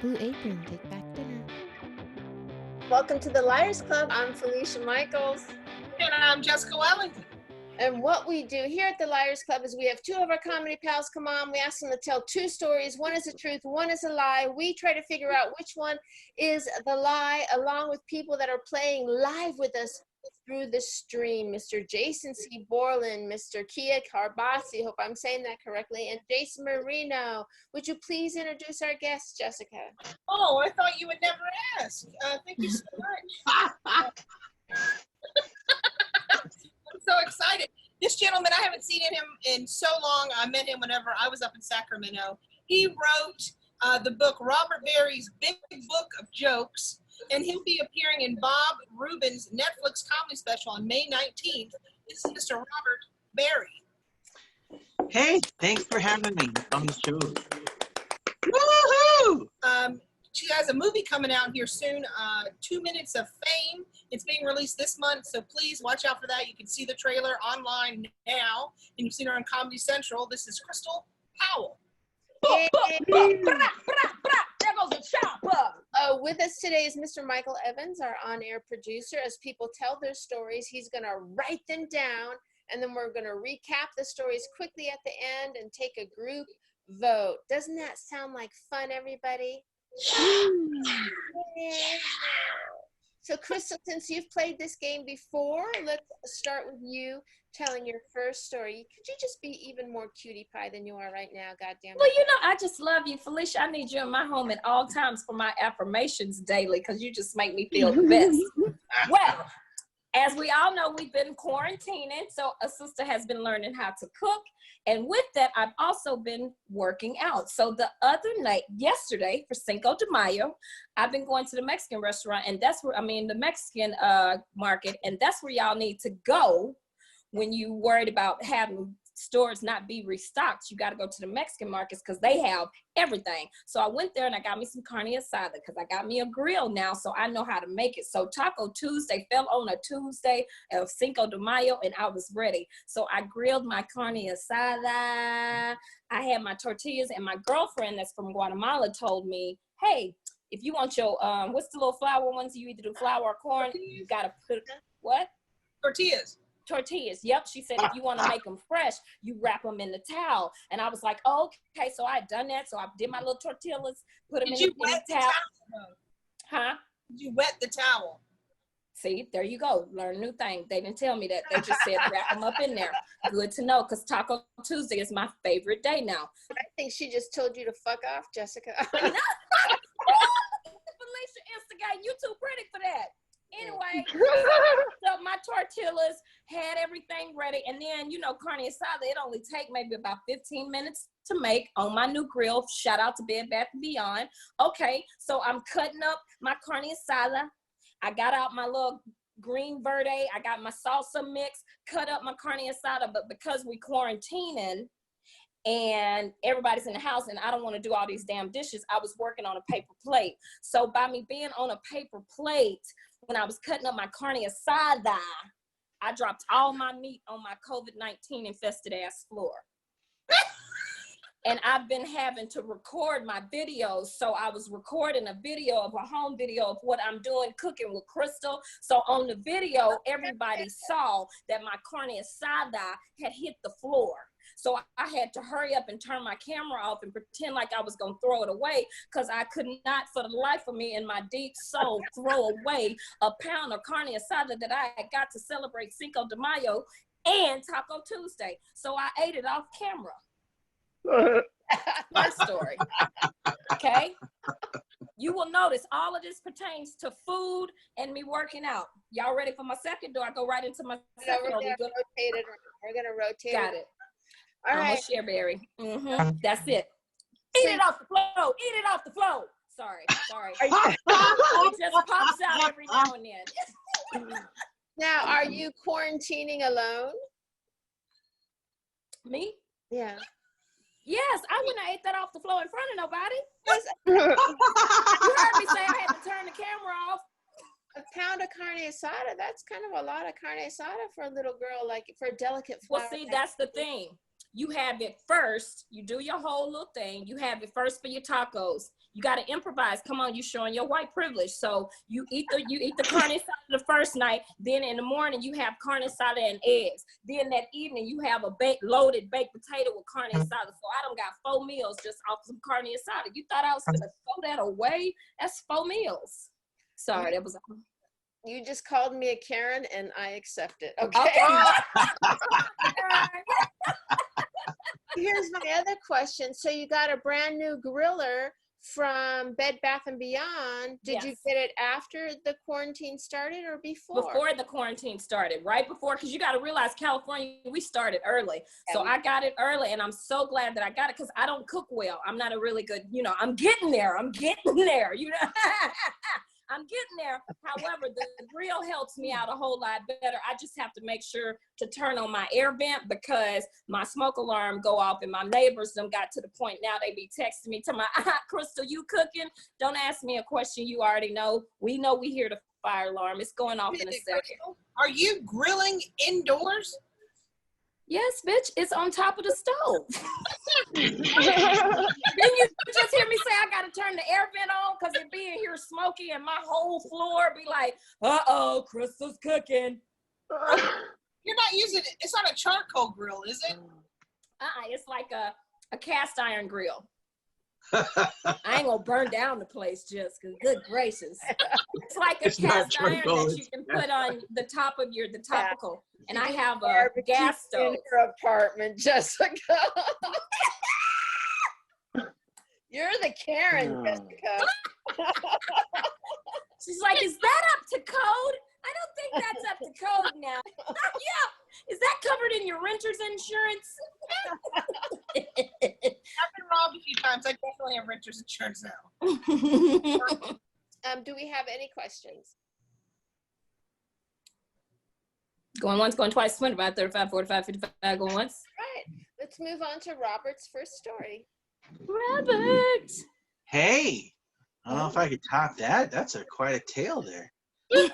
Blue Apron, take back dinner. Welcome to the Liars Club. I'm Felicia Michaels. And I'm Jessica Wellington. And what we do here at the Liars Club is we have two of our comedy pals come on. We ask them to tell two stories. One is the truth, one is a lie. We try to figure out which one is the lie, along with people that are playing live with us through the stream. Mr. Jason C. Borland, Mr. Kia Carbasi, hope I'm saying that correctly, and Jason Marino. Would you please introduce our guests, Jessica? Oh, I thought you would never ask. Thank you so much. I'm so excited. This gentleman, I haven't seen him in so long. I met him whenever I was up in Sacramento. He wrote the book, Robert Barry's Big Book of Jokes, and he'll be appearing in Bob Rubin's Netflix comedy special on May 19th. This is Mr. Robert Barry. Hey, thanks for having me on the show. Woohoo! She has a movie coming out here soon, 2 Minutes of Fame. It's being released this month, so please watch out for that. You can see the trailer online now, and you've seen her on Comedy Central. This is Crystal Powell. Yay. There goes the chopper. With us today is Mr. Michael Evans, our on-air producer. As people tell their stories, he's going to write them down, and then we're going to recap the stories quickly at the end and take a group vote. Doesn't that sound like fun, everybody? Yeah. So, Crystal, since you've played this game before, let's start with you telling your first story. Could you just be even more cutie pie than you are right now? Goddamn. Well, you know, I just love you, Felicia. I need you in my home at all times for my affirmations daily because you just make me feel the best. Well, as we all know, we've been quarantining, so a sister has been learning how to cook. And with that, I've also been working out. So the other night, yesterday, for Cinco de Mayo, I've been going to the Mexican restaurant, and that's where, the Mexican market, and that's where y'all need to go when you worried about having stores not be restocked. You got to go to the Mexican markets because they have everything. So I went there and I got me some carne asada because I got me a grill now, so I know how to make it. So Taco Tuesday fell on a Tuesday of Cinco de Mayo and I was ready. So I grilled my carne asada. I had my tortillas, and my girlfriend that's from Guatemala told me, hey, if you want your, what's the little flour ones? You either do flour or corn. You got to put, what? Tortillas. Yep. She said, if you want to make them fresh, you wrap them in the towel. And I was like, oh, okay. So I done that. So I did my little tortillas, put them in the towel. Huh? Did you wet the towel? See, there you go. Learn a new thing. They didn't tell me that. They just said wrap them up in there. Good to know, because Taco Tuesday is my favorite day now. I think she just told you to fuck off, Jessica. Felicia instigate. You too pretty for that. Anyway, so my tortillas, had everything ready, and then, you know, carne asada, it only take maybe about 15 minutes to make on my new grill. Shout out to Bed Bath & Beyond. Okay, so I'm cutting up my carne asada. I got out my little green verde. I got my salsa mix, cut up my carne asada, but because we quarantining and everybody's in the house and I don't want to do all these damn dishes, I was working on a paper plate. So by me being on a paper plate, when I was cutting up my carne asada, I dropped all my meat on my COVID-19 infested ass floor. And I've been having to record my videos. So I was recording a video of a home video of what I'm doing, cooking with Crystal. So on the video, everybody saw that my carne asada had hit the floor. So I had to hurry up and turn my camera off and pretend like I was going to throw it away, because I could not for the life of me in my deep soul throw away a pound of carne asada that I had got to celebrate Cinco de Mayo and Taco Tuesday. So I ate it off camera. My story. Okay? You will notice all of this pertains to food and me working out. Y'all ready for my second? Do I go right into my second? We're going to rotate it. Got it. All right. Share berry. That's it. Eat it off the floor. Eat it off the floor. Sorry. It just pops out every now and then. Now, are you quarantining alone? Me? Yeah. Yes, I wouldn't have ate that off the floor in front of nobody. You heard me say I had to turn the camera off. A pound of carne asada, that's kind of a lot of carne asada for a little girl, like for a delicate flower. Well, see, that's the thing. you have it first. You do your whole little thing. You have it first for your tacos. You got to improvise. Come on, you showing your white privilege. So you eat the carne asada the first night. Then in the morning you have carne asada and eggs. Then that evening you have a loaded baked potato with carne asada. So I done got 4 meals just off some carne asada. You thought I was gonna throw that away? That's 4 meals. Sorry, that was. You just called me a Karen, and I accept it. Okay. Here's my other question. So you got a brand new griller from Bed Bath & Beyond. Did you get it after the quarantine started or before? Before the quarantine started, right before, because you got to realize California, we started early. So I got it early, and I'm so glad that I got it because I don't cook well. I'm not a really good, I'm getting there. I'm getting there, I'm getting there. However, the grill helps me out a whole lot better. I just have to make sure to turn on my air vent because my smoke alarm go off and my neighbors them got to the point now they be texting me to my Crystal, you cooking? Don't ask me a question you already know. We know we hear the fire alarm. It's going off in a second. Are you grilling indoors? Yes, bitch, it's on top of the stove. Then you just hear me say I gotta turn the air vent on because it be in here smoky and my whole floor be like, uh-oh, Crystal's cooking. You're not using it. It's not a charcoal grill, is it? It's like a cast iron grill. I ain't gonna burn down the place just because, good gracious. It's like a cast iron that you can put on the top of the topical. And I have a gas stove. In her apartment, Jessica. You're the Karen, Jessica. She's like, is that up to code? I don't think that's up to code now. Yeah. Is that covered in your renter's insurance? I've been robbed a few times. I definitely have renter's insurance now. Do we have any questions? Going once, going twice, 25, 35, 45, 55, going once. Right. Let's move on to Robert's first story. Robert. Hey, I don't know if I could top that. That's quite a tale there. We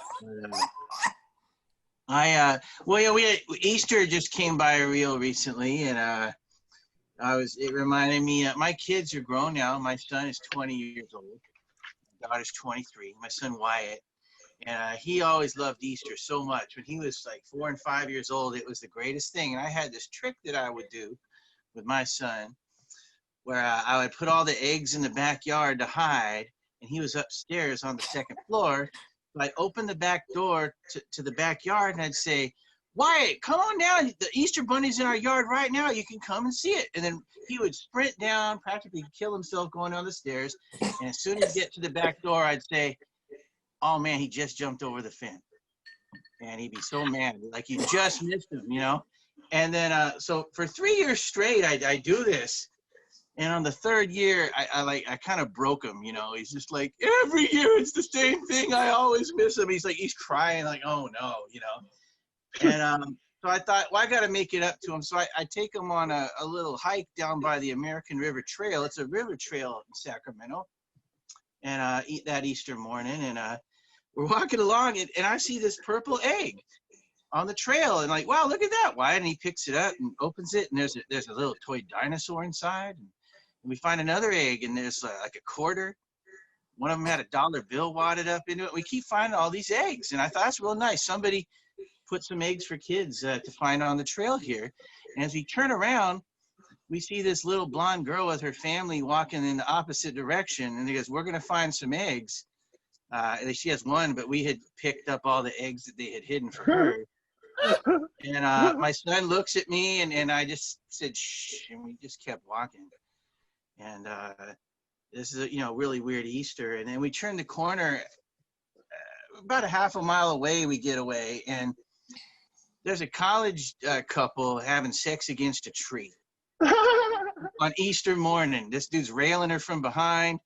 had Easter just came by real recently, and it reminded me. My kids are grown now. My son is 20 years old. My daughter's 23. My son Wyatt. And he always loved Easter so much. When he was like 4 and 5 years old, it was the greatest thing. And I had this trick that I would do with my son where I would put all the eggs in the backyard to hide. And he was upstairs on the 2nd floor. So I'd open the back door to the backyard and I'd say, Wyatt, come on down. The Easter bunny's in our yard right now. You can come and see it. And then he would sprint down, practically kill himself going down the stairs. And as soon as he get to the back door, I'd say, oh man, he just jumped over the fence. And he'd be so mad, like you just missed him, And then, so for 3 years straight, I do this. And on the 3rd year, I kind of broke him, He's just like, every year it's the same thing. I always miss him. He's crying like, oh no, And so I thought, well, I got to make it up to him. So I take him on a little hike down by the American River Trail. It's a river trail in Sacramento. And eat that Easter morning, and we're walking along, and I see this purple egg on the trail, and like, wow, look at that! Why? And he picks it up and opens it, and there's a little toy dinosaur inside, and we find another egg, and there's like a quarter. One of them had a $1 bill wadded up into it. We keep finding all these eggs, and I thought that's real nice. Somebody put some eggs for kids to find on the trail here, and as we turn around, we see this little blonde girl with her family walking in the opposite direction. And he goes, we're going to find some eggs. She has one, but we had picked up all the eggs that they had hidden for her. And my son looks at me, and I just said, shh, and we just kept walking. And this is a really weird Easter. And then we turn the corner, about a half a mile away, we get away. And there's a college couple having sex against a tree. On Easter morning, this dude's railing her from behind,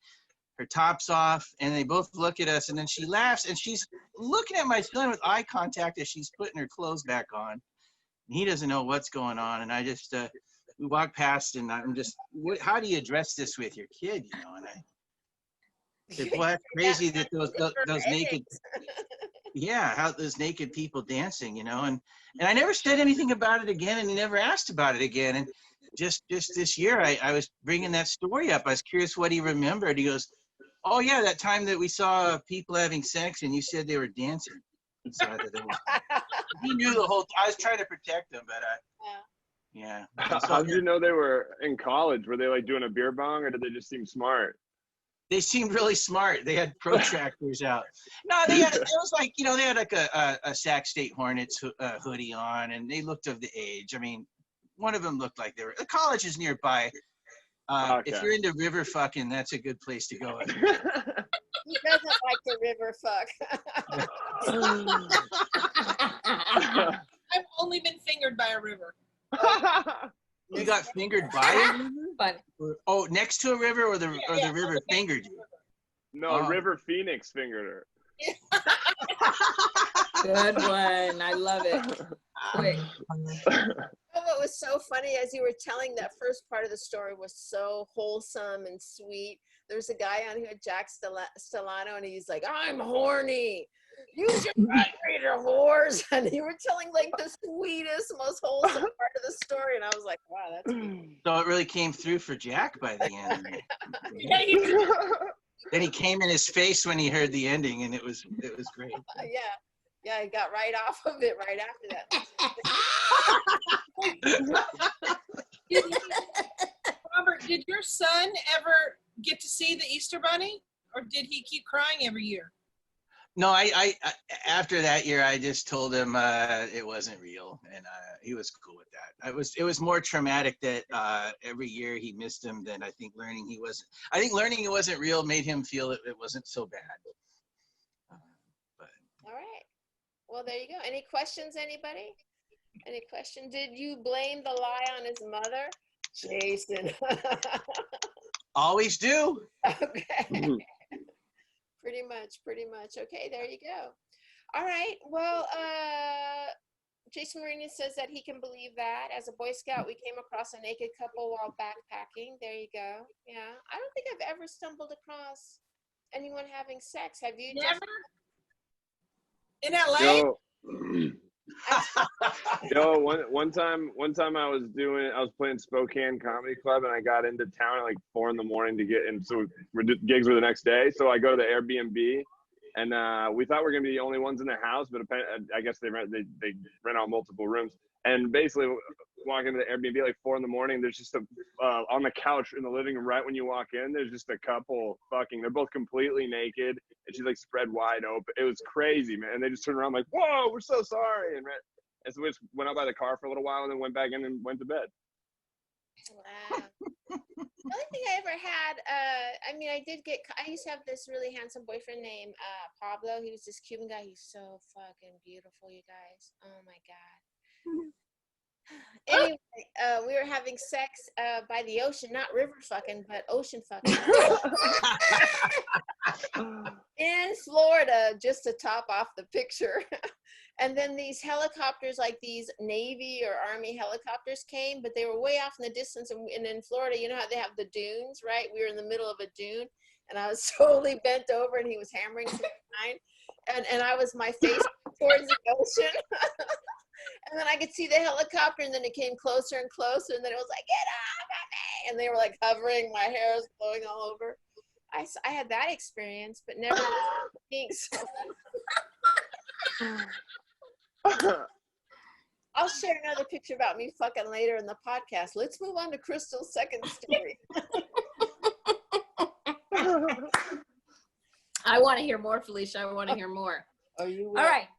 her top's off, and they both look at us, and then she laughs, and she's looking at my son with eye contact as she's putting her clothes back on. And he doesn't know what's going on, and I just, we walk past, and I'm just, how do you address this with your kid, And I said, boy, that's crazy that those naked, how those naked people dancing, And I never said anything about it again, and he never asked about it again, and just this year, I was bringing that story up. I was curious what he remembered. He goes, "Oh yeah, that time that we saw people having sex and you said they were dancing." So I thought he knew the whole. I was trying to protect him, but yeah. How did you know they were in college? Were they like doing a beer bong, or did they just seem smart? They seemed really smart. They had protractors out. No, it was like, they had like a Sac State Hornets hoodie on, and they looked of the age. I mean, one of them looked like they were. The college is nearby. Okay. If you're into river fucking, that's a good place to go. He doesn't like the river fuck. I've only been fingered by a river. You got fingered by a river? But Oh, next to a river, or the river fingered you? No, River Phoenix fingered her. good one. I love it. Wait. What was so funny as you were telling that first part of the story was so wholesome and sweet. There's a guy on here, Jack Stellano, and he's like, "I'm horny. Use your vibrator, whores." And you were telling like the sweetest, most wholesome part of the story, and I was like, "Wow, that's good." So it really came through for Jack by the end. Yeah, Then he came in his face when he heard the ending, and it was great. Yeah, I got right off of it right after that. Robert, did your son ever get to see the Easter Bunny, or did he keep crying every year? No, I after that year, I just told him it wasn't real, and he was cool with that. It was more traumatic that every year he missed him than I think learning he wasn't. I think learning it wasn't real made him feel it wasn't so bad. All right. Well, there you go. Any questions, anybody? Any question? Did you blame the lie on his mother? Jason. Always do. Okay. Pretty much. Okay, there you go. All right. Well, Jason Marina says that he can believe that. As a Boy Scout, we came across a naked couple while backpacking. There you go. Yeah. I don't think I've ever stumbled across anyone having sex. Have you? Never? In LA? Yo, one time I was playing Spokane Comedy Club, and I got into town at like 4 a.m. to get in. So gigs were the next day. So I go to the Airbnb, and we thought we were gonna be the only ones in the house, but I guess they rent out multiple rooms. And basically, walk into the Airbnb at like 4 a.m. There's just on the couch in the living room right when you walk in. There's just a couple fucking. They're both completely naked, and she's like spread wide open. It was crazy, man. And they just turned around like, "Whoa, we're so sorry." And so we just went out by the car for a little while, and then went back in and went to bed. Wow. The only thing I ever had, I used to have this really handsome boyfriend named Pablo. He was this Cuban guy. He's so fucking beautiful, you guys. Oh my God. Anyway, we were having sex by the ocean, not river fucking, but ocean fucking. In Florida, just to top off the picture. And then these helicopters, like these Navy or Army helicopters came, but they were way off in the distance. And in Florida, you know how they have the dunes, right? We were in the middle of a dune, and I was totally bent over, and he was hammering from behind. And I was my face towards the ocean. And then I could see the helicopter, and then it came closer and closer, and then it was like, "Get off of me!" And they were like hovering. My hair was blowing all over. I had that experience, but never kinks. I'll share another picture about me fucking later in the podcast. Let's move on to Crystal's second story. I want to hear more, Felicia. I want to hear more. Oh, you will. All right.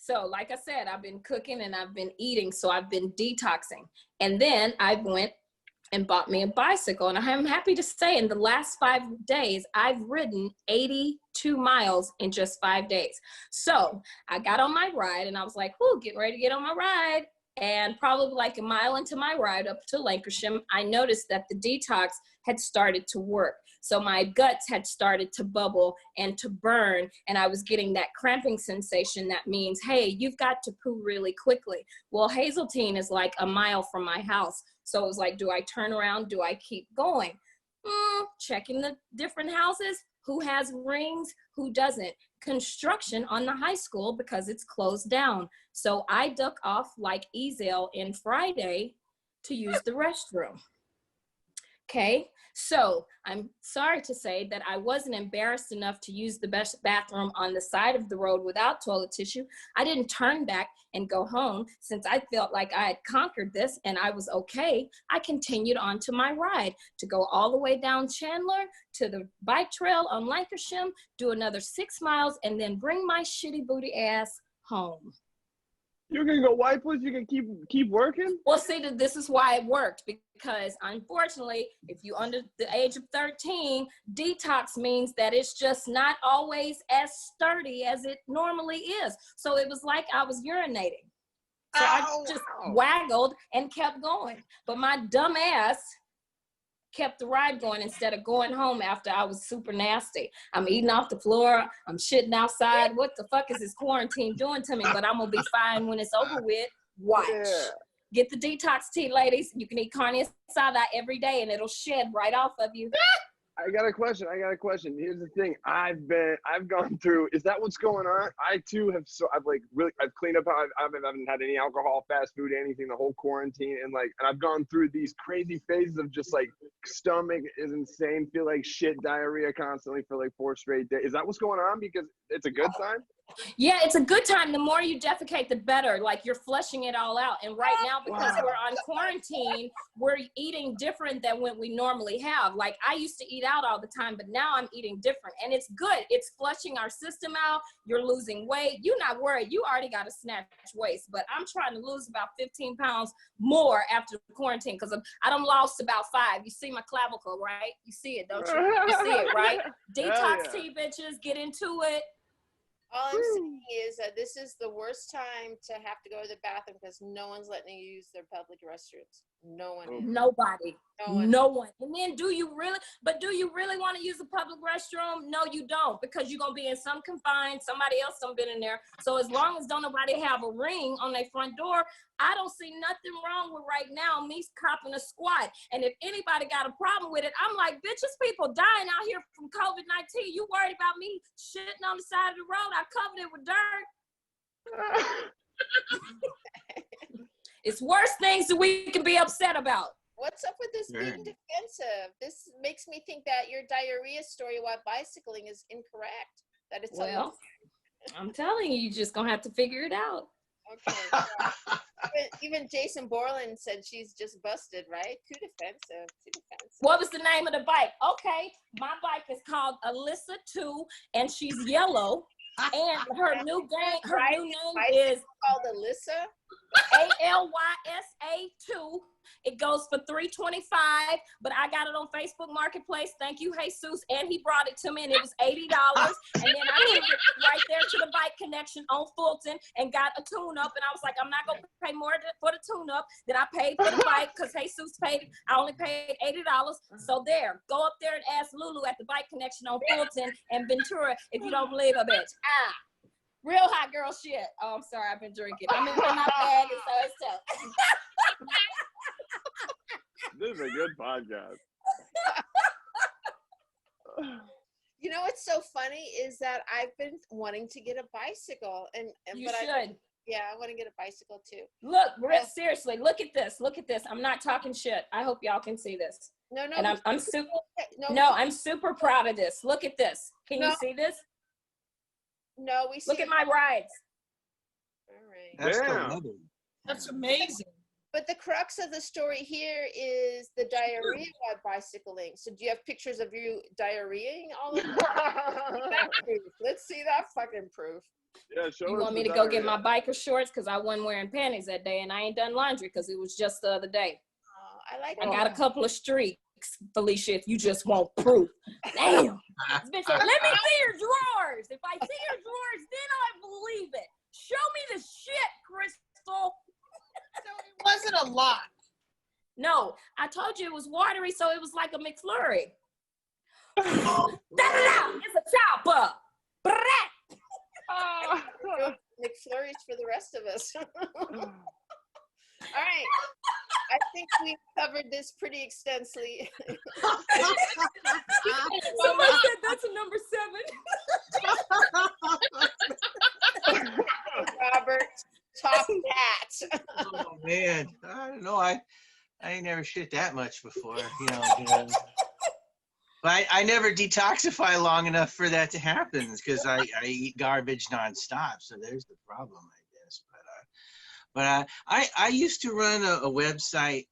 So like I said, I've been cooking and I've been eating. So I've been detoxing. And then I went and bought me a bicycle. And I'm happy to say in the last 5 days, I've ridden 82 miles in just 5 days. So I got on my ride and I was like, whoo, getting ready to get on my ride. And probably like a mile into my ride up to Lancashire, I noticed that the detox had started to work. So my guts had started to bubble and to burn, and I was getting that cramping sensation that means, hey, you've got to poo really quickly. Well, Hazeltine is like a mile from my house. So it was like, do I turn around? Do I keep going? Checking the different houses. Who has rings? Who doesn't? Construction on the high school because it's closed down. So I duck off like Ezel in Friday to use the restroom. Okay, so I'm sorry to say that I wasn't embarrassed enough to use the best bathroom on the side of the road without toilet tissue. I didn't turn back and go home. Since I felt like I had conquered this and I was okay, I continued on to my ride to go all the way down Chandler to the bike trail on Lancashire, do another 6 miles, and then bring my shitty booty ass home. You're gonna go wipeless? You can keep working? Well, see, this is why it worked, because unfortunately, if you're under the age of 13, detox means that it's just not always as sturdy as it normally is. So it was like I was urinating. So I just waggled and kept going. But my dumb ass kept the ride going instead of going home after I was super nasty. I'm eating off the floor. I'm shitting outside. What the fuck is this quarantine doing to me? But I'm going to be fine when it's over with. Watch. Yeah. Get the detox tea, ladies. You can eat carne asada every day and it'll shed right off of you. I got a question. Here's the thing. I've gone through. Is that what's going on? I too have. I've cleaned up. I haven't had any alcohol, fast food, anything the whole quarantine, and I've gone through these crazy phases of just stomach is insane, feel like shit, diarrhea constantly for 4 straight days. Is that what's going on? Because it's a good sign. Yeah, it's a good time. The more you defecate, the better. You're flushing it all out. And right now, because we're on quarantine, we're eating different than what we normally have. I used to eat out all the time, but now I'm eating different. And it's good. It's flushing our system out. You're losing weight. You're not worried. You already got a snatch waist. But I'm trying to lose about 15 pounds more after the quarantine because I done lost about 5. You see my clavicle, right? You see it, don't you? You see it, right? Detox tea, bitches. Get into it. All I'm saying is that this is the worst time to have to go to the bathroom because no one's letting you use their public restrooms. No one is. Nobody. No one. And then do you really want to use a public restroom? No, you don't, because you're going to be in some confined, somebody else done been in there. So as long as don't nobody have a ring on their front door, I don't see nothing wrong with right now me copping a squat. And if anybody got a problem with it, I'm like, bitch, there's people dying out here from COVID-19. You worried about me shitting on the side of the road? I covered it with dirt. It's worse things that we can be upset about. What's up with this being defensive? This makes me think that your diarrhea story while bicycling is incorrect. That it's I'm telling you, you're just gonna have to figure it out. Okay. Even Jason Borland said she's just busted, right? Too defensive. What was the name of the bike? Okay, my bike is called Alyssa 2, and she's yellow. And her new name is called Alyssa. ALYSA 2. It goes for $325, but I got it on Facebook Marketplace. Thank you, Jesus. And he brought it to me, and it was $80. And then I took it right there to the Bike Connection on Fulton and got a tune-up. And I was like, I'm not going to pay more for the tune-up than I paid for the bike because Jesus paid. I only paid $80. So there, go up there and ask Lulu at the Bike Connection on Fulton and Ventura if you don't believe a bitch. Real hot girl shit. Oh, I'm sorry. I've been drinking. I'm in my bag, and so it's tough. This is a good podcast. You know what's so funny is that I've been wanting to get a bicycle, and you should. Yeah, I want to get a bicycle too. Look, seriously, look at this. Look at this. I'm not talking shit. I hope y'all can see this. No. And I'm super. No, I'm super proud of this. Look at this. Can you see this? No, we see. Look at my rides. All right. That's amazing. But the crux of the story here is the diarrhea while bicycling. So do you have pictures of you diarrheaing all of that? Let's see that fucking proof. Yeah, you want me to go get my biker shorts? Because I wasn't wearing panties that day, and I ain't done laundry because it was just the other day. I got a couple of streaks, Felicia, if you just want proof. Damn. Bitch, let me see your drawers. If I see your drawers, then I believe it. Show me the shit, Crystal. So it wasn't a lot. No, I told you it was watery, so it was like a McFlurry. Da-da-da! It's a chopper. McFlurries for the rest of us. All right. I think we've covered this pretty extensively. Somebody said that's a number 7. Robert, top hat. Oh man, I don't know. I ain't never shit that much before, you know. But I never detoxify long enough for that to happen because I eat garbage nonstop. So there's the problem, I guess. But I used to run a website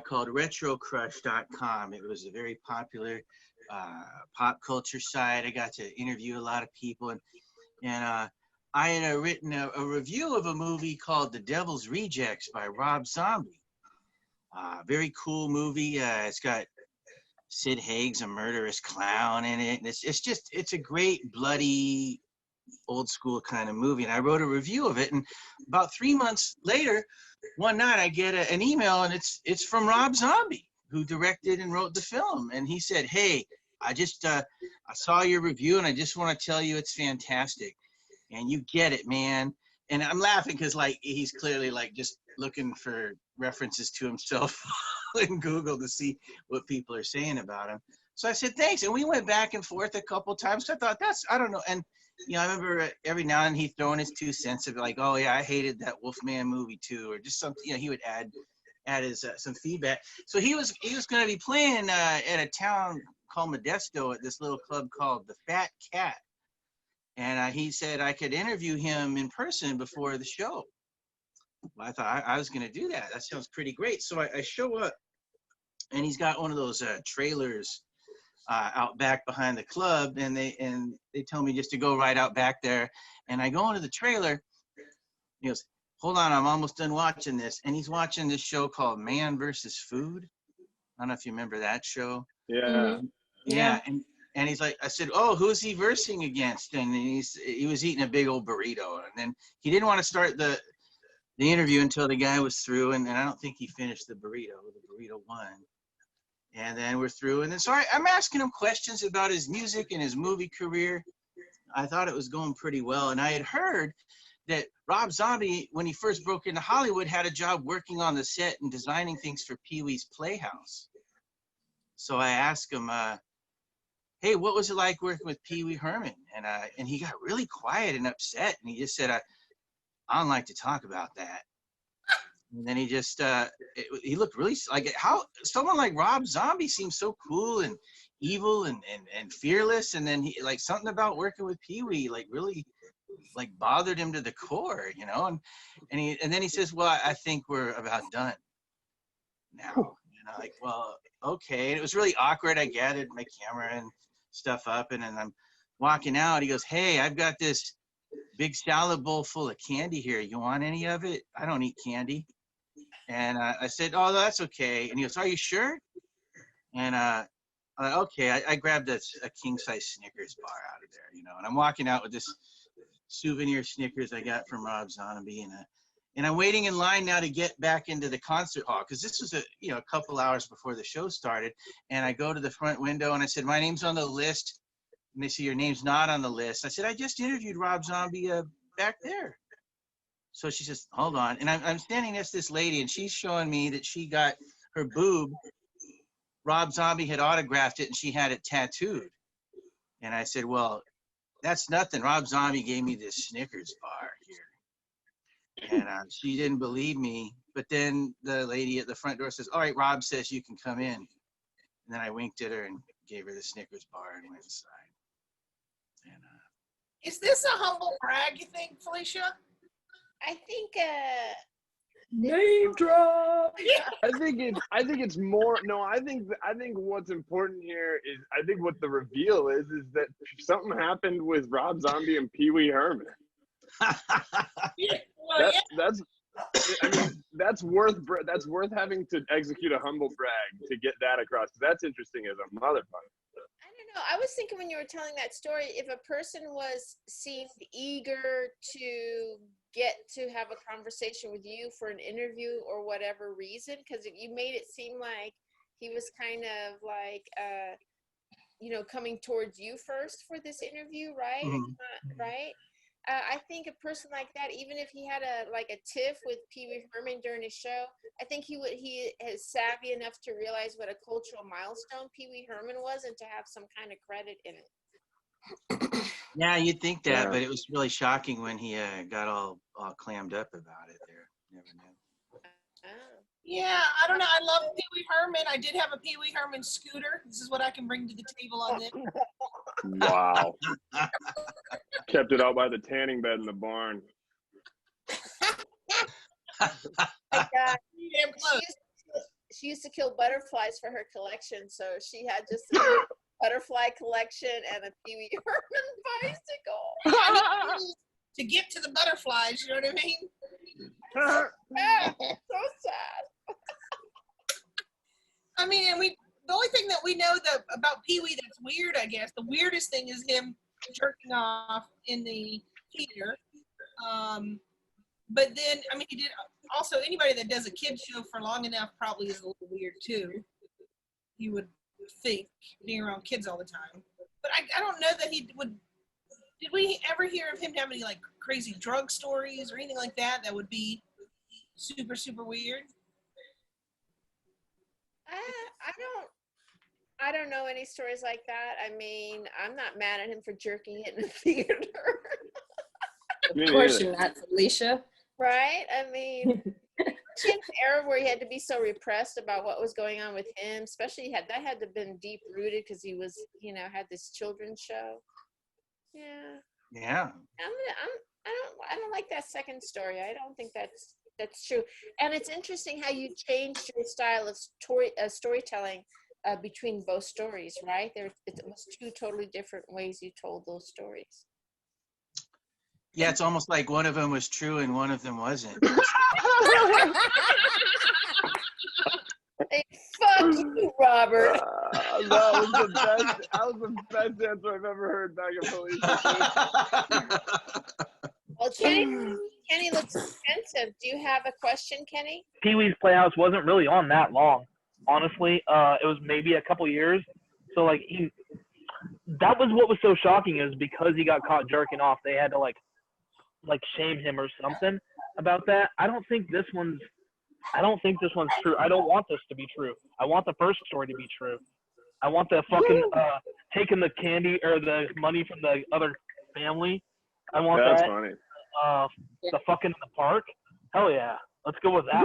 called retrocrush.com. It was a very popular pop culture site. I got to interview a lot of people, and I had written a review of a movie called The Devil's Rejects by Rob Zombie. Very cool movie. It's got Sid Haig's a murderous clown in it. And it's a great bloody old school kind of movie. And I wrote a review of it. And about 3 months later, one night I get an email, and it's from Rob Zombie, who directed and wrote the film. And he said, "Hey, I saw your review, and I just want to tell you it's fantastic. And you get it, man." And I'm laughing because like he's clearly like just looking for references to himself in Google to see what people are saying about him. So I said, "Thanks." And we went back and forth a couple times. So I thought I don't know. And you know, I remember every now and then he'd throw in his 2 cents of like, "Oh yeah, I hated that Wolfman movie too," or just something. You know, he would add his some feedback. So he was going to be playing at a town called Modesto at this little club called the Fat Cat. And he said I could interview him in person before the show. Well, I thought I was going to do that. That sounds pretty great. So I show up, and he's got one of those trailers out back behind the club, and they tell me just to go right out back there. And I go into the trailer. He goes, "Hold on, I'm almost done watching this." And he's watching this show called Man vs. Food. I don't know if you remember that show. Yeah. Mm-hmm. Yeah. And he's like, I said, "Oh, who's he versing against?" And he was eating a big old burrito. And then he didn't want to start the interview until the guy was through. And I don't think he finished the burrito. The burrito won. And then we're through. And then so I'm asking him questions about his music and his movie career. I thought it was going pretty well. And I had heard that Rob Zombie, when he first broke into Hollywood, had a job working on the set and designing things for Pee-wee's Playhouse. So I asked him, "Hey, what was it like working with Pee-wee Herman?" And he got really quiet and upset, and he just said, "I don't like to talk about that." And then he just he looked really like how someone like Rob Zombie seems so cool and evil and fearless, and then he like something about working with Pee-wee like really like bothered him to the core, you know. And then he says, "Well, I think we're about done now." And I'm like, "Well, okay." And it was really awkward. I gathered my camera and stuff up, and then I'm walking out. He goes, "Hey, I've got this big salad bowl full of candy here. You want any of it? I don't eat candy." And I said, "Oh, that's okay." And he goes, "Are you sure?" And I'm like, "Okay." I grabbed a king-size Snickers bar out of there, you know, and I'm walking out with this souvenir Snickers I got from Rob Zombie, and I'm waiting in line now to get back into the concert hall because this was a couple hours before the show started. And I go to the front window and I said, "My name's on the list." And they say, "Your name's not on the list." I said, "I just interviewed Rob Zombie back there." So she says, "Hold on." And I'm standing next to this lady, and she's showing me that she got her boob. Rob Zombie had autographed it, and she had it tattooed. And I said, "Well, that's nothing. Rob Zombie gave me this Snickers bar here." And she didn't believe me. But then the lady at the front door says, "All right, Rob says you can come in." And then I winked at her and gave her the Snickers bar and went inside. And Is this a humble brag, you think, Felicia? I think Name drop. I think it's more. No, I think what's important here is I think what the reveal is that something happened with Rob Zombie and Pee-wee Herman. Well, That's I mean that's worth having to execute a humble brag to get that across. That's interesting as a motherfucker. I don't know. I was thinking when you were telling that story, if a person seemed eager to get to have a conversation with you for an interview or whatever reason, because you made it seem like he was kind of like, coming towards you first for this interview, right? Mhm. Right? I think a person like that, even if he had a tiff with Pee-wee Herman during his show, I think he is savvy enough to realize what a cultural milestone Pee-wee Herman was and to have some kind of credit in it. Yeah, you'd think that, Yeah. but it was really shocking when he got all clammed up about it there. Never knew. Oh. Yeah, I don't know. I love Pee-wee Herman. I did have a Pee-wee Herman scooter. This is what I can bring to the table on this. Wow. Kept it out by the tanning bed in the barn. My God. Damn close. She used to kill butterflies for her collection, so she had just a butterfly collection and a Pee-wee Herman bicycle. To get to the butterflies, you know what I mean? So sad. I mean, and the only thing that we know about Pee-wee that's weird, I guess, the weirdest thing is him jerking off in the theater. But then, I mean, he did also, anybody that does a kid show for long enough probably is a little weird too. You would think, being around kids all the time. But I don't know that he would. Did we ever hear of him having any like crazy drug stories or anything like that that would be super, super weird? I don't know any stories like that. I mean, I'm not mad at him for jerking it in the theater. Of course you're not, Felicia. Right? I mean, kid's era where he had to be so repressed about what was going on with him, especially that had to have been deep rooted because he was, had this children's show. Yeah. Yeah. I don't like that second story. I don't think that's true. And it's interesting how you changed your style of storytelling between both stories, right? It was two totally different ways you told those stories. Yeah, it's almost like one of them was true and one of them wasn't. Hey, fuck you, Robert. That was the best answer I've ever heard back at Felicia. Well, Kenny looks expensive. Do you have a question, Kenny? Pee-wee's Playhouse wasn't really on that long, honestly. It was maybe a couple years. So like that was what was so shocking, is because he got caught jerking off, they had to like shame him or something about that. I don't think this one's true. I don't want this to be true. I want the first story to be true. I want the fucking taking the candy or the money from the other family. I want That's that. funny. The fucking in the park. Hell yeah. Let's go with that.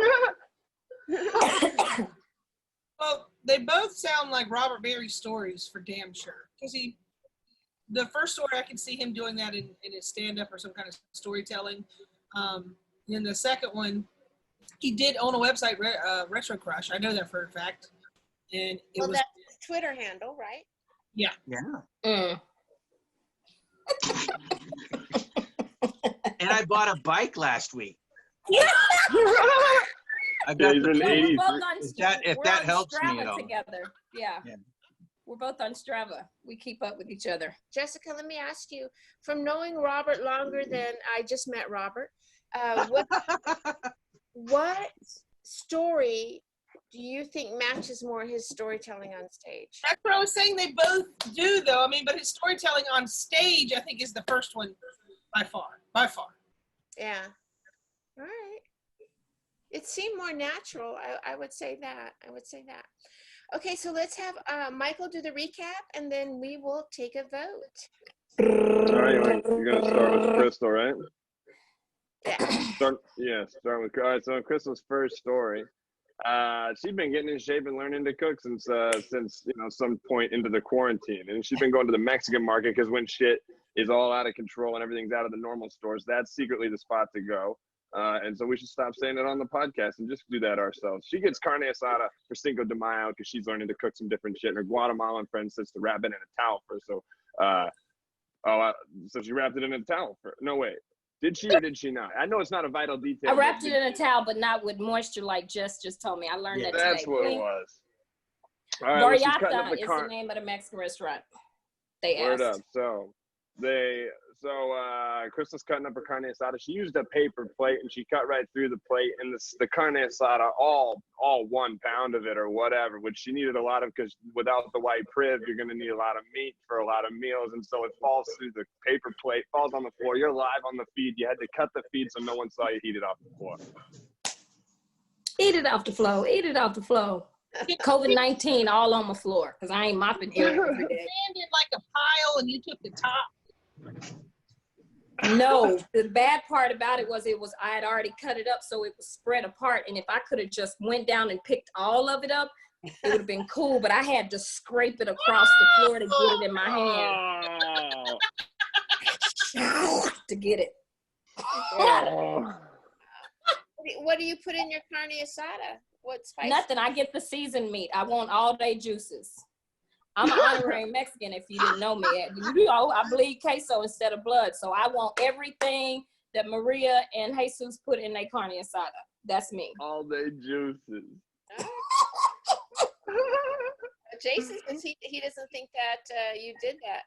Well, they both sound like Robert Berry stories for damn sure. Because the first story, I can see him doing that in his stand-up or some kind of storytelling. In the second one, he did own a website, Retro Crush. I know that for a fact. And Well, that's his Twitter handle, right? Yeah. Mm. And I bought a bike last week. Yeah. I got He's the an Yeah, we're 80s. both on if we're that on helps me Strava at all. together. Yeah. We're both on Strava. We keep up with each other. Jessica, let me ask you, from knowing Robert longer than I just met Robert, what story do you think matches more his storytelling on stage? That's what I was saying. They both do, though. I mean, but his storytelling on stage, I think, is the first one by far. By far. Yeah. All right. It seemed more natural. I would say that. Okay, so let's have Michael do the recap, and then we will take a vote. All right, you're going to start with Crystal, right? Yeah. Start with. All right, so Crystal's first story. She's been getting in shape and learning to cook since some point into the quarantine, and she's been going to the Mexican market because when shit is all out of control and everything's out of the normal stores, that's secretly the spot to go. And so we should stop saying it on the podcast and just do that ourselves. She gets carne asada for Cinco de Mayo because she's learning to cook some different shit. And her Guatemalan friend sits to wrap it in a towel for. So she wrapped it in a towel for. No, wait. Did she or did she not? I know it's not a vital detail. I wrapped it in a towel, but not with moisture like Jess just told me. I learned that today. That's what it was. All right, well, she's cutting up Doriata is the name of the Mexican restaurant. They Word asked. up. So Crystal's cutting up her carne asada. She used a paper plate and she cut right through the plate, and the carne asada, all 1 pound of it or whatever, which she needed a lot of because without the white priv, you're going to need a lot of meat for a lot of meals. And so it falls through the paper plate, falls on the floor. You're live on the feed. You had to cut the feed so no one saw you eat it off the floor. Eat it off the floor. Eat it off the floor. COVID-19 all on my floor because I ain't mopping here every day. Landed like a pile and you took the top. No, the bad part about it was I had already cut it up so it was spread apart. And if I could have just went down and picked all of it up, it would have been cool. But I had to scrape it across the floor to get it in my hand. To get it. Oh. What do you put in your carne asada? What spice? Nothing. I get the seasoned meat. I want all day juices. I'm an honorary Mexican if you didn't know me. You know, I bleed queso instead of blood. So I want everything that Maria and Jesus put in their carne asada. That's me. All day juices. Jason says he doesn't think that you did that.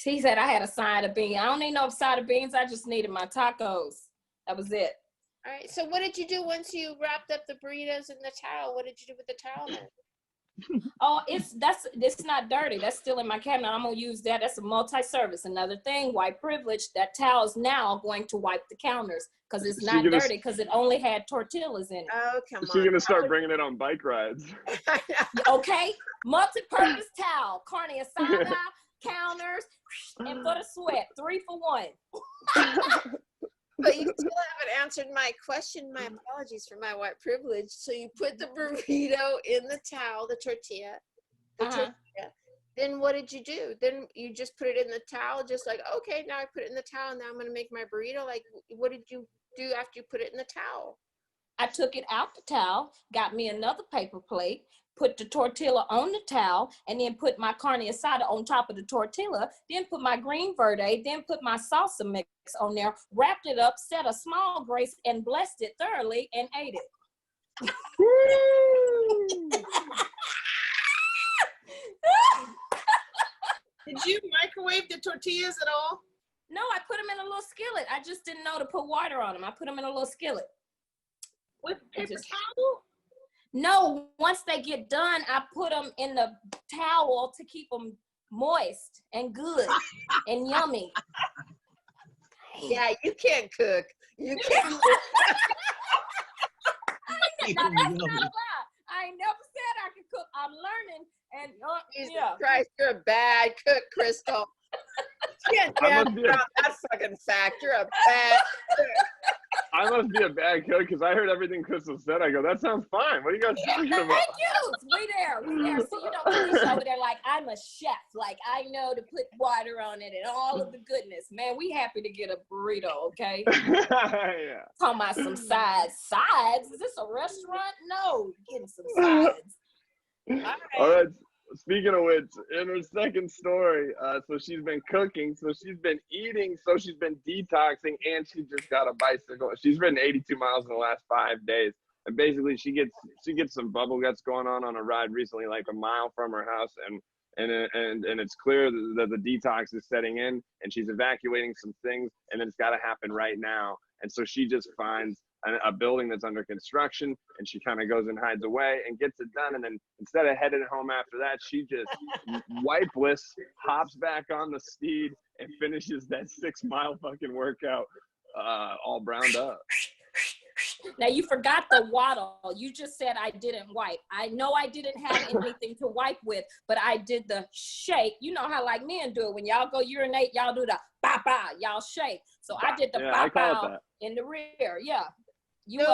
He said I had a side of beans. I don't need no side of beans. I just needed my tacos. That was it. All right. So what did you do once you wrapped up the burritos in the towel? What did you do with the towel then? Oh, it's not dirty. That's still in my cabinet. I'm gonna use that. That's a multi-service. Another thing, white privilege. That towel is now going to wipe the counters because it's not dirty because it only had tortillas in it. Oh, come on. She's gonna start bringing it on bike rides. Okay, multi-purpose towel, carne asada, counters, and for the sweat, 3 for 1. But you still haven't answered my question. My apologies for my white privilege. So you put the burrito in the towel, the tortilla. Then what did you do? Then you just put it in the towel, just like, okay, now I put it in the towel. Now I'm going to make my burrito. Like, what did you do after you put it in the towel? I took it out the towel, got me another paper plate, put the tortilla on the towel, and then put my carne asada on top of the tortilla, then put my green verde, then put my salsa mix on there, wrapped it up, set a small grace, and blessed it thoroughly, and ate it. Did you microwave the tortillas at all? No, I put them in a little skillet. I just didn't know to put water on them. I put them in a little skillet. With paper towel? No, once they get done, I put them in the towel to keep them moist and good and yummy. Yeah, you can't cook. You can't. That's not a lie. I ain't never said I could cook. I'm learning. And Jesus yeah. Christ, you're a bad cook, Crystal. You can't dance around that fucking fact. You're a bad cook. I must be a bad cook because I heard everything Crystal said. I go, that sounds fine. What are you guys talking about? Thank you. We there. So, you know, Felicia over there, like, I'm a chef. Like, I know to put water on it and all of the goodness. Man, we happy to get a burrito, okay? Yeah. Talking about some sides. Sides? Is this a restaurant? No, getting some sides. All right. Speaking of which, in her second story, so she's been cooking, so she's been eating, so she's been detoxing, and she just got a bicycle. She's ridden 82 miles in the last 5 days, and basically she gets some bubble guts going on a ride recently, like a mile from her house, and it's clear that the detox is setting in, and she's evacuating some things, and then it's got to happen right now, and so she just finds a building that's under construction, and she kind of goes and hides away and gets it done, and then instead of heading home after that, she just wipeless hops back on the steed and finishes that 6 mile fucking workout all browned up. Now you forgot the waddle. You just said I didn't wipe. I know I didn't have anything to wipe with, but I did the shake. You know how like men do it. When y'all go urinate, y'all do the ba-ba, y'all shake. So I did the ba-ba in the rear. Yeah. You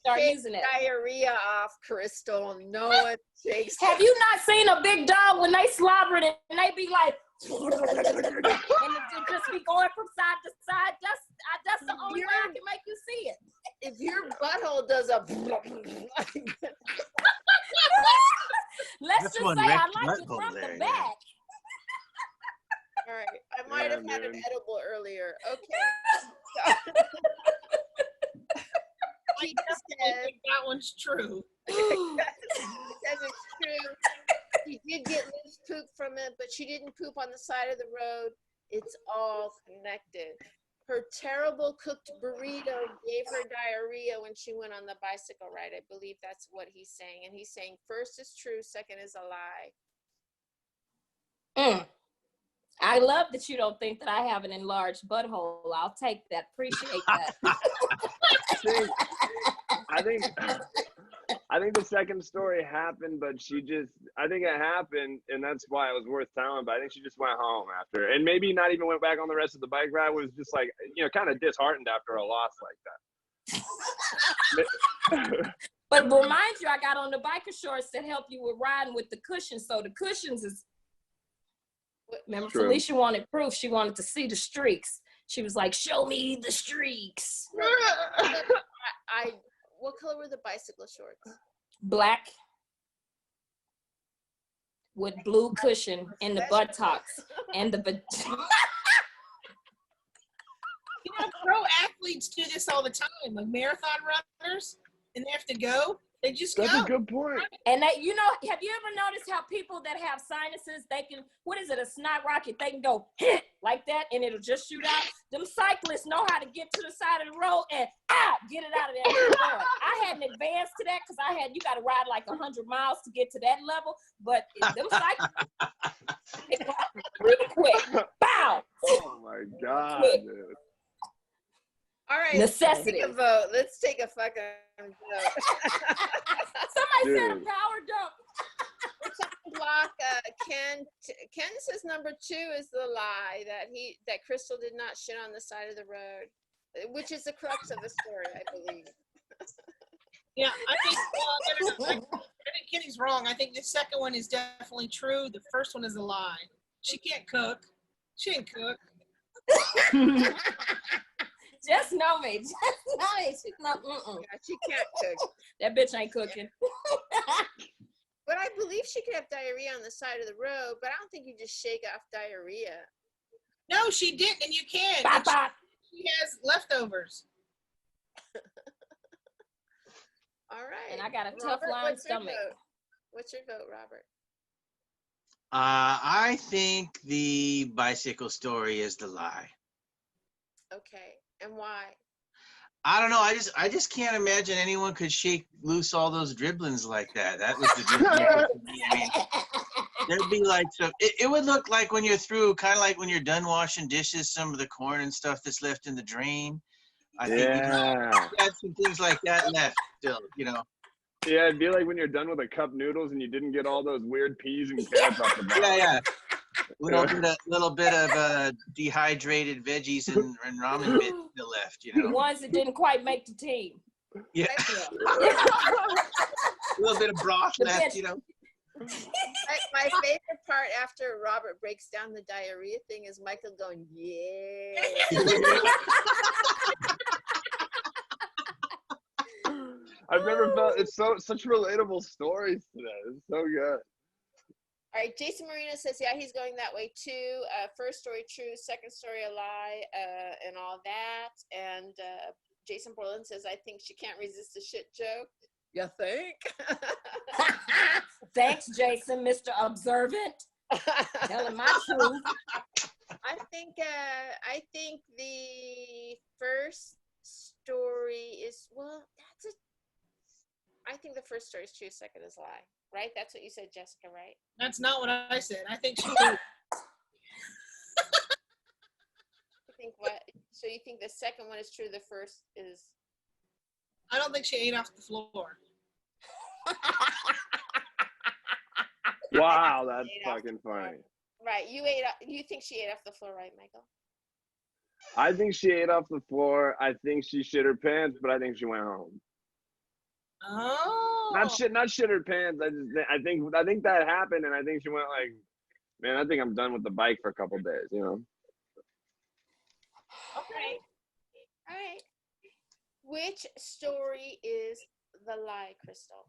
start using it. Diarrhea off, Crystal. No one takes. Have you not seen a big dog when they slobber it and they be like, and it just be going from side to side? That's the only way I can make you see it. If your butthole does a let's just say I like it from the back. All right. I might have had an edible earlier. Okay. I think that one's true. That is true. She did get loose poop from it, but she didn't poop on the side of the road. It's all connected. Her terrible cooked burrito gave her diarrhea when she went on the bicycle ride. I believe that's what he's saying. And he's saying first is true, second is a lie. I love that you don't think that I have an enlarged butthole. I'll take that. Appreciate that. I think the second story happened, but I think it happened, and that's why it was worth telling, but I think she just went home after. And maybe not even went back on the rest of the bike ride, was just like, kind of disheartened after a loss like that. But remind you, I got on the biker shorts to help you with riding with the cushions. So the cushions is, remember True. Felicia wanted proof. She wanted to see the streaks. She was like, show me the streaks. What color were the bicycle shorts? Black with blue cushion in the buttocks and the Pro athletes do this all the time. Like marathon runners, and they have to go. They just That's go. a good point. and that, have you ever noticed how people that have sinuses, they can, a snot rocket, they can go hit like that and it'll just shoot out. Them cyclists know how to get to the side of the road and get it out of there and keep going. I hadn't advanced to that because you got to ride like 100 miles to get to that level, but them cyclists, real quick, bow. Oh my God, Quick. dude. All right. Necessity. Let's take a vote. Let's take a fucking vote. Somebody said a Dude. power dump. Block. Ken says number 2 is the lie that Crystal did not shit on the side of the road, which is the crux of the story, I believe. Yeah, I think Kenny's wrong. I think the second one is definitely true. The first one is a lie. She can't cook. She didn't cook. Just know me. Just know me. She's not, Yeah, she can't cook. that bitch ain't cooking. But I believe she could have diarrhea on the side of the road, but I don't think you just shake off diarrhea. No, she didn't, and you can. Bop, And bop. she has leftovers. All right. And I got a tough Robert, line what's your stomach. vote? What's your vote, Robert? I think the bicycle story is the lie. Okay. And why? I don't know. I just can't imagine anyone could shake loose all those dribblings like that. That was the difference for me. I mean, there'd be like it would look like when you're through, kind of like when you're done washing dishes, some of the corn and stuff that's left in the drain. I think we had some things like that left still, Yeah, it'd be like when you're done with a cup noodles and you didn't get all those weird peas and carrots off the bottom. Yeah. Little bit of dehydrated veggies and ramen bits still left, The ones that didn't quite make the team. Yeah. A little bit of broth left, My favorite part after Robert breaks down the diarrhea thing is Michael going, yeah. I've never felt such relatable stories today. It's so good. All right, Jason Marino says, yeah, he's going that way too. First story true, second story a lie, and all that. And Jason Borland says, I think she can't resist a shit joke. You think? Thanks, Jason, Mr. Observant. Telling my truth. I think the first story is, I think the first story is true, second is a lie. Right? That's what you said, Jessica, right? That's not what I said. I think she did. You think what? So you think the second one is true, the first is... I don't think she ate off the floor. Wow, that's fucking funny. Right. You think she ate off the floor, right, Michael? I think she ate off the floor. I think she shit her pants, but I think she went home. Oh. Not shit her pants. I think that happened, and I think she went like, man, I think I'm done with the bike for a couple days, Okay. All right. Which story is the lie, Crystal?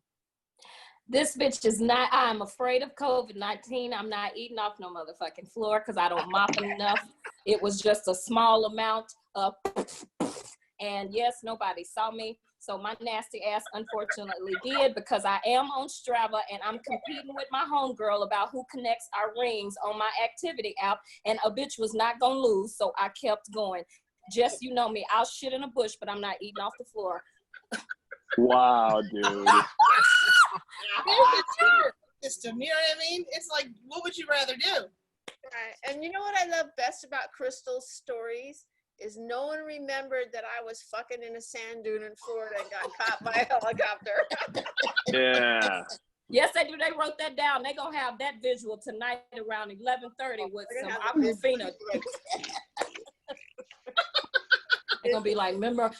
This bitch is not, I'm afraid of COVID-19. I'm not eating off no motherfucking floor because I don't mop enough. It was just a small amount of, and yes, nobody saw me. So my nasty ass unfortunately did, because I am on Strava and I'm competing with my homegirl about who connects our rings on my activity app, and a bitch was not gonna lose, so I kept going. Jess, you know me, I'll shit in a bush, but I'm not eating off the floor. Wow, dude. Here's the truth, system. You know what I mean? It's like, what would you rather do? Right. And you know what I love best about Crystal's stories is no one remembered that I was fucking in a sand dune in Florida and got caught by a helicopter. Yeah. Yes, they do. They wrote that down. They're going to have that visual tonight around 11:30 with They're some gonna have the Aquafina. They're going to be like, remember,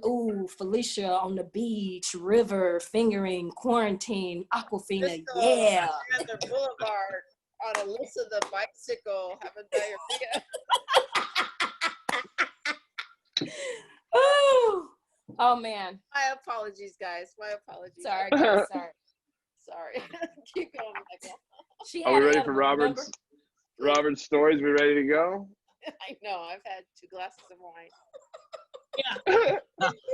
ooh, Felicia on the beach, river, fingering, quarantine, Aquafina, Crystal, yeah. Alexander Boulevard on Alyssa the bicycle having diarrhea. Oh, man. My apologies, guys. My apologies. Sorry, guys. Sorry. Keep going, Michael. She Are had we an ready edible, for Robert's stories? We ready to go? I know. I've had 2 glasses of wine. Yeah.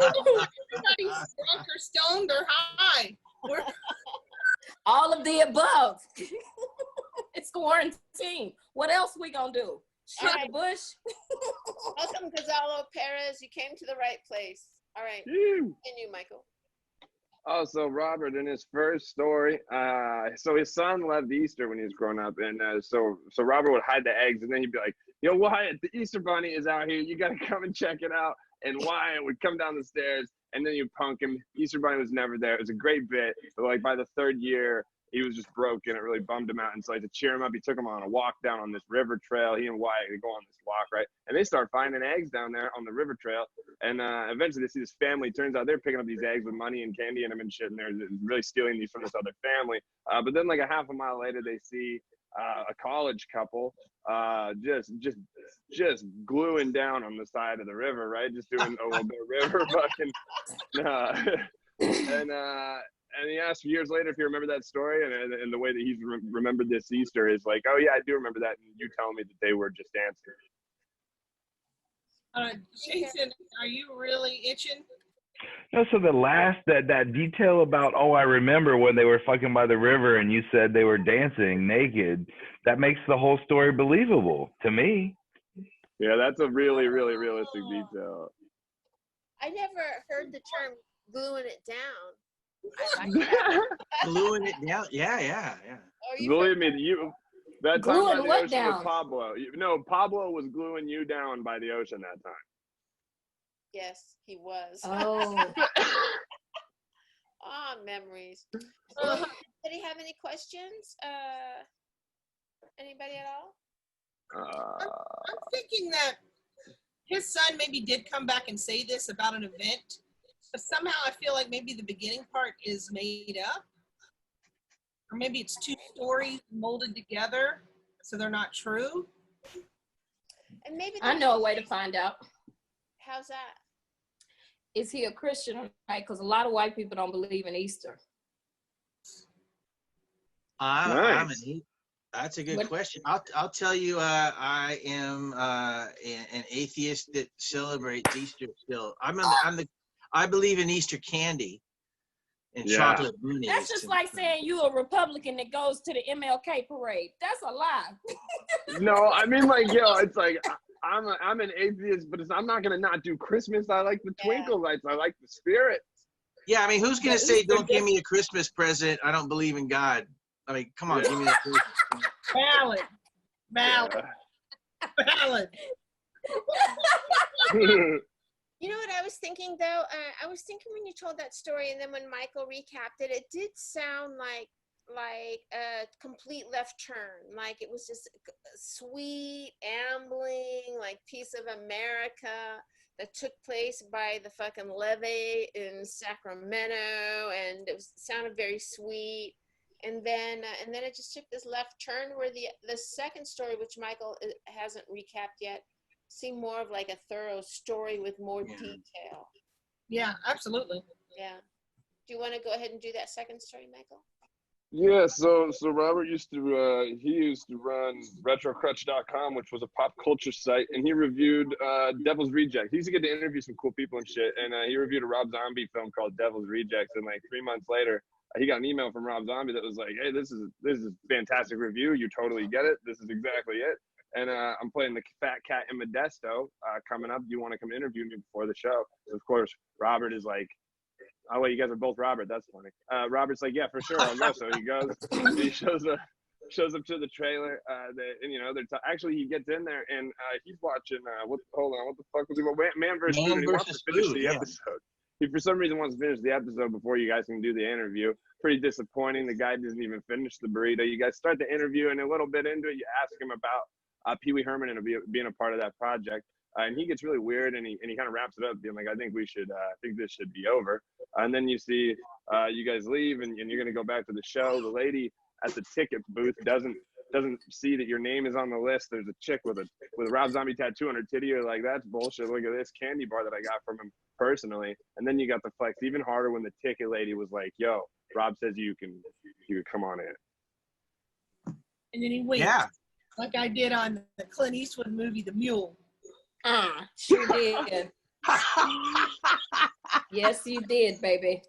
Everybody's drunk or stoned or high. We're all of the above. It's quarantine. What else we gonna do? Shoot All right. the bush? Welcome, Gonzalo Perez. You came to the right place. All right. Phew. Continue, Michael. Oh, so Robert, in his first story, so his son loved Easter when he was growing up, and so Robert would hide the eggs, and then he'd be like, "Yo, Wyatt, the Easter Bunny is out here. You gotta come and check it out." And Wyatt would come down the stairs, and then you'd punk him. Easter Bunny was never there. It was a great bit, but like by the 3rd year, he was just broken. It really bummed him out. And so like to cheer him up, he took him on a walk down on this river trail. He and Wyatt would go on this walk, right? And they start finding eggs down there on the river trail. And eventually they see this family. Turns out they're picking up these eggs with money and candy in them and shit. And they're really stealing these from this other family. But then like a half a mile later, they see a college couple just gluing down on the side of the river, right? Just doing a little bit of river fucking. And he asked years later if you remember that story, and the way that he's remembered this Easter is like, oh yeah, I do remember that, and you tell me that they were just dancing. Jason, are you really itching? No, so the last that detail about, oh, I remember when they were fucking by the river and you said they were dancing naked, that makes the whole story believable to me. Yeah, that's a really, really realistic detail. I never heard the term gluing it down. I like that. Gluing it down. Yeah. Oh, you Believe me, that time by Gluing the what ocean down? with Pablo. Pablo was gluing you down by the ocean that time. Yes, he was. Oh. Ah, memories. Anybody have any questions? Anybody at all? I'm thinking that his son maybe did come back and say this about an event, but somehow I feel like maybe the beginning part is made up. Or maybe it's 2 stories molded together, so they're not true. And maybe I know a way to find out. How's that? Is he a Christian or not? Because a lot of white people don't believe in Easter. That's a good question. I'll tell you. I am an atheist that celebrates Easter still. I believe in Easter candy and chocolate brownies. That's just like saying you a Republican that goes to the MLK parade. That's a lie. No, I mean like it's like I'm an atheist, but I'm not gonna not do Christmas. I like the twinkle lights. I like the spirit. Yeah, I mean, who's gonna say don't give me a Christmas present? I don't believe in God. I mean, come on, give me a Christmas present. Valid. You know what I was thinking though? I was thinking when you told that story, and then when Michael recapped it, it did sound like a complete left turn. Like it was just a sweet, ambling, like piece of America that took place by the fucking levee in Sacramento, and it sounded very sweet. And then it just took this left turn where the second story, which Michael hasn't recapped yet, seemed more of like a thorough story with more detail. Yeah, absolutely. Yeah. Do you want to go ahead and do that second story, Michael? Yeah, so Robert used to run retrocrutch.com, which was a pop culture site, and he reviewed Devil's Rejects. He used to get to interview some cool people and shit, and he reviewed a Rob Zombie film called Devil's Rejects, and like 3 months later, he got an email from Rob Zombie that was like, "Hey, this is a fantastic review. You totally get it. This is exactly it." And I'm playing the Fat Cat in Modesto coming up. Do you want to come interview me before the show? So of course, Robert is like, "Oh wait, you guys are both Robert. That's funny." Robert's like, "Yeah, for sure, I'll go." So he goes. He shows up. shows up to the trailer. And they're actually he gets in there and he's watching. Hold on, what the fuck was he? Man versus Food. And he wants to finish the episode. He for some reason wants to finish the episode before you guys can do the interview. Pretty disappointing. The guy doesn't even finish the burrito. You guys start the interview, and a little bit into it, you ask him about Pee-wee Herman and being a part of that project. And he gets really weird, and he kind of wraps it up, being like, "I think this should be over." And then you see you guys leave, and you're gonna go back to the show. The lady at the ticket booth doesn't see that your name is on the list. There's a chick with a Rob Zombie tattoo on her titty. You're like, "That's bullshit. Look at this candy bar that I got from him personally." And then you got the flex even harder when the ticket lady was like, "Yo, Rob says you could come on in." And then he winked. Yeah. Like I did on the Clint Eastwood movie, The Mule. Sure did. Yes, you did, baby.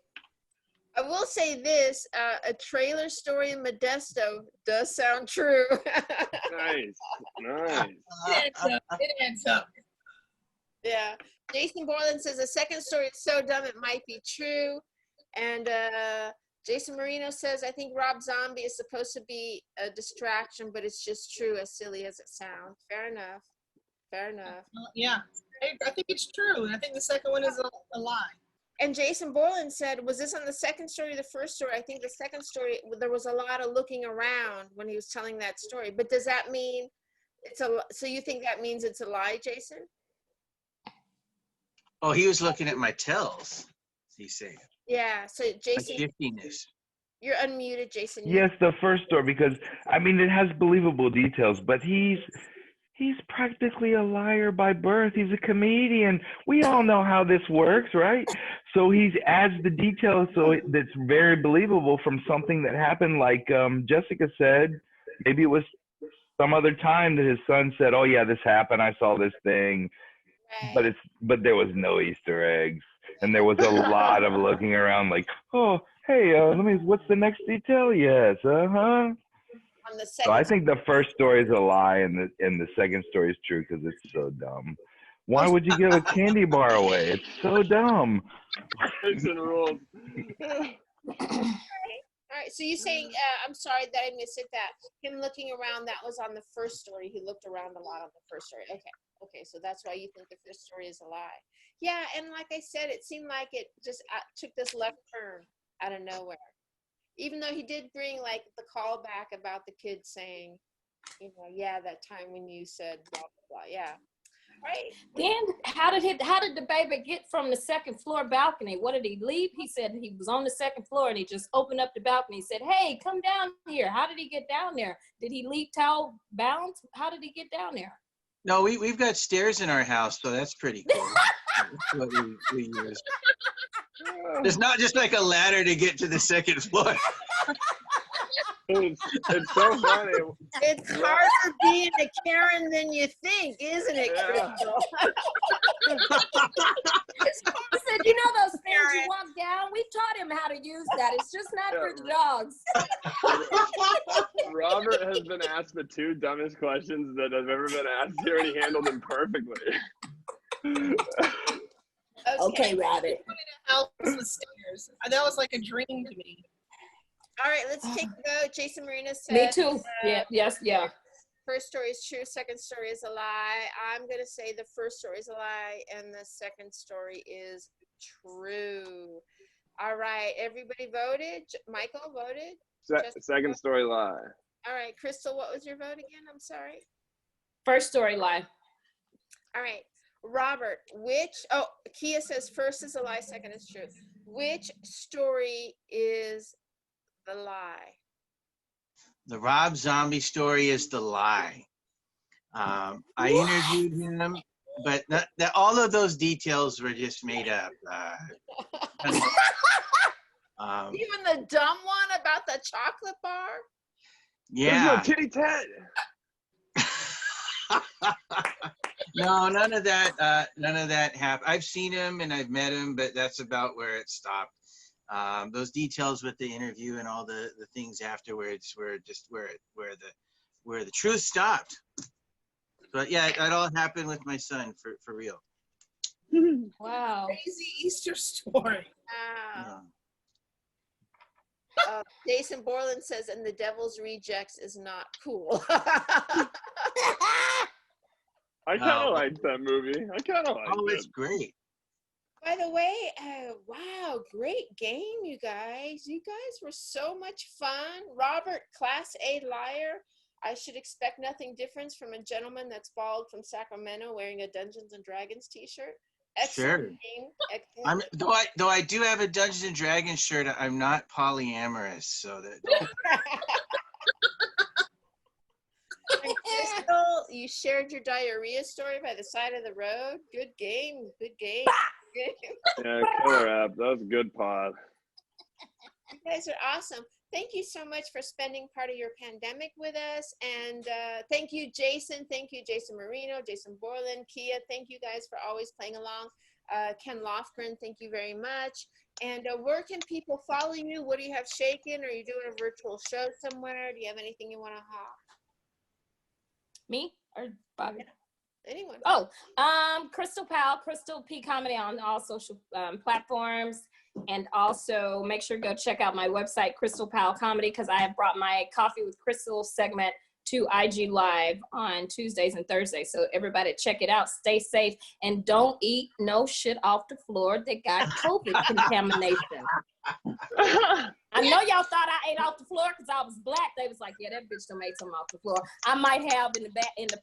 I will say this, a trailer story in Modesto does sound true. Nice. It adds up. Yeah. Jason Borland says the second story is so dumb it might be true. And Jason Marino says, I think Rob Zombie is supposed to be a distraction, but it's just true, as silly as it sounds. Fair enough. Yeah, I think it's true. And I think the second one is a lie. And Jason Borland said, was this on the second story or the first story? I think the second story, there was a lot of looking around when he was telling that story. But does that mean so you think that means it's a lie, Jason? Oh, he was looking at my tells, he's saying. Yeah, so Jason, shiftiness. you're unmuted, Jason. Yes, the first story, because I mean it has believable details, but he's practically a liar by birth. He's a comedian. We all know how this works, right? So he adds the details so that's very believable from something that happened, like Jessica said. Maybe it was some other time that his son said, "Oh yeah, this happened. I saw this thing," Right. but there was no Easter eggs, and there was a lot of looking around, like, "Oh, hey, what's the next detail?" Yes, On the So I second think the first story is a lie, and the second story is true because it's so dumb. Why would you give a candy bar away? It's so dumb. Jason rules. All right, so you're saying, I'm sorry that I missed it, that him looking around, that was on the first story. He looked around a lot on the first story. Okay, so that's why you think the first story is a lie. Yeah, and like I said, it seemed like it just took this left turn out of nowhere. Even though he did bring like the call back about the kid saying, yeah, that time when you said blah, blah, blah. Yeah. Right. Then how did the baby get from the second floor balcony? What did he leave? He said he was on the second floor and he just opened up the balcony. He said, "Hey, come down here." How did he get down there? Did he leave towel bound? How did he get down there? No, we've got stairs in our house, so that's pretty cool. That's what we use. It's not just like a ladder to get to the second floor. It's so funny. It's harder being a Karen than you think, isn't it, Crystal? He said, "You know those stairs you walk down? We taught him how to use that. It's just not for the dogs." Robert has been asked the two dumbest questions that have ever been asked here, and he handled them perfectly. Okay, Rabbit. House with stairs. That was like a dream to me. All right, let's take a vote. Jason Marina said. Me too. Yeah. First story is true. Second story is a lie. I'm going to say the first story is a lie and the second story is true. All right, everybody voted. Michael voted. Second story lie. All right, Crystal, what was your vote again? I'm sorry. First story lie. All right, Robert, Kia says first is a lie, second is true. Which story is the lie? The Rob Zombie story is the lie. I interviewed him, but all of those details were just made up. Even the dumb one about the chocolate bar? Yeah. There's no titty tat. No, none of that happened. I've seen him and I've met him, but that's about where it stopped. Those details with the interview and all the things afterwards were just where the truth stopped. But yeah, it all happened with my son for real. Wow. Crazy Easter story. Wow. Jason Borland says, and The Devil's Rejects is not cool. I kind of Oh. liked that movie. I kind of liked Oh, it. it's great. By the way, wow, great game, you guys. You guys were so much fun. Robert, Class A liar. I should expect nothing different from a gentleman that's bald from Sacramento wearing a Dungeons and Dragons t-shirt. Excellent Sure. game. Excellent. Though I do have a Dungeons and Dragons shirt, I'm not polyamorous, so that. And Crystal, you shared your diarrhea story by the side of the road. Good game. Good game. Good game. Yeah, killer app. That was a good pod. You guys are awesome. Thank you so much for spending part of your pandemic with us. And thank you, Jason. Thank you, Jason Marino, Jason Borland, Kia. Thank you guys for always playing along. Ken Lofgren, thank you very much. And where can people follow you? What do you have shaken? Are you doing a virtual show somewhere? Do you have anything you want to hawk? Me or Bobby? Anyone? Oh, Crystal Powell, Crystal P Comedy on all social platforms. And also make sure to go check out my website, Crystal Powell Comedy, because I have brought my Coffee with Crystal segment to IG Live on Tuesdays and Thursdays. So everybody check it out. Stay safe and don't eat no shit off the floor that got COVID contamination. I know y'all thought I ate off the floor because I was black. They was like, yeah, that bitch done made something off the floor. I might have in the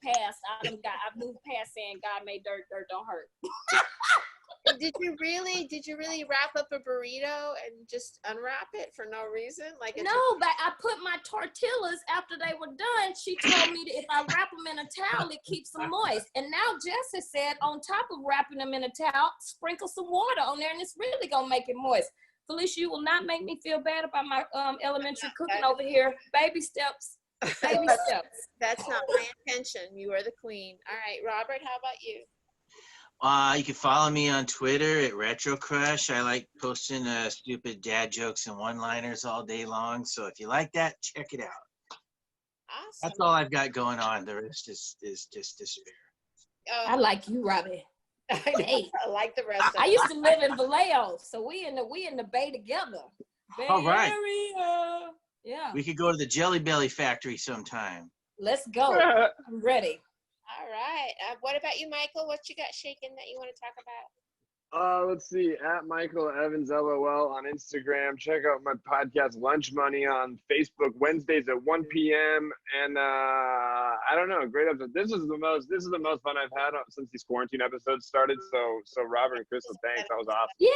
past. I've moved past saying God made dirt don't hurt. Did you really wrap up a burrito and just unwrap it for no reason? No, but I put my tortillas after they were done. She told me that if I wrap them in a towel, it keeps them moist. And now Jess has said on top of wrapping them in a towel, sprinkle some water on there and it's really gonna make it moist. Felicia, you will not make me feel bad about my elementary cooking over here. Baby steps. Baby steps. That's not my intention. You are the queen. All right, Robert, how about you? You can follow me on Twitter at Retro Crush. I like posting stupid dad jokes and one-liners all day long. So if you like that, check it out. Awesome. That's all I've got going on. The rest is just despair. I like you, Robbie. I like the rest of I it. used to live in Vallejo, so we in the Bay together. Bay All right. Area. Yeah. We could go to the Jelly Belly factory sometime. Let's go. I'm ready. All right. What about you, Michael? What you got shaken that you want to talk about? Let's see. At Michael Evans LOL on Instagram. Check out my podcast Lunch Money on Facebook Wednesdays at 1 p.m. And I don't know, great episode. This is the most fun I've had since these quarantine episodes started. So Robert and Crystal, thanks. That was awesome. Yay!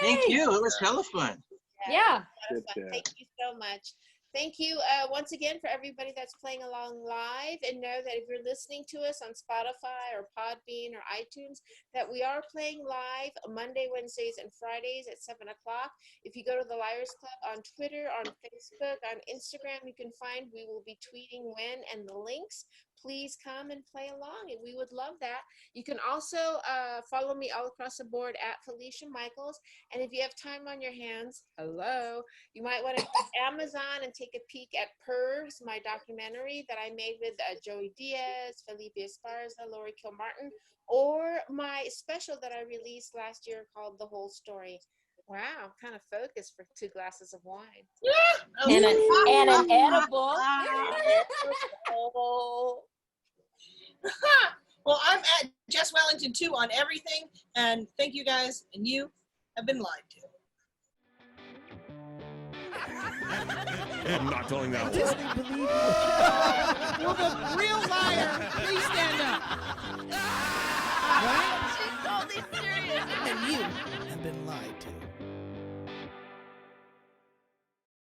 Thank you. It was hella fun. Yeah. That was fun. Thank you so much. Thank you once again for everybody that's playing along live, and know that if you're listening to us on Spotify or Podbean or iTunes, that we are playing live Monday, Wednesdays, and Fridays at 7 o'clock. If you go to the Liars Club on Twitter, on Facebook, on Instagram, you can find we will be tweeting when and the links. Please come and play along, and we would love that. You can also follow me all across the board at Felicia Michaels. And if you have time on your hands, you might want to go to Amazon and take a peek at Pervs, my documentary that I made with Joey Diaz, Felipe Esparza, Lori Kilmartin, or my special that I released last year called The Whole Story. Wow, kind of focused for 2 glasses of wine. And an edible. Well, I'm at Jess Wellington 2 on everything, and thank you guys, and you have been lied to. I'm not telling that one. Disney believe you. Will the real liar please stand up? Right? She's totally serious. And you have been lied to.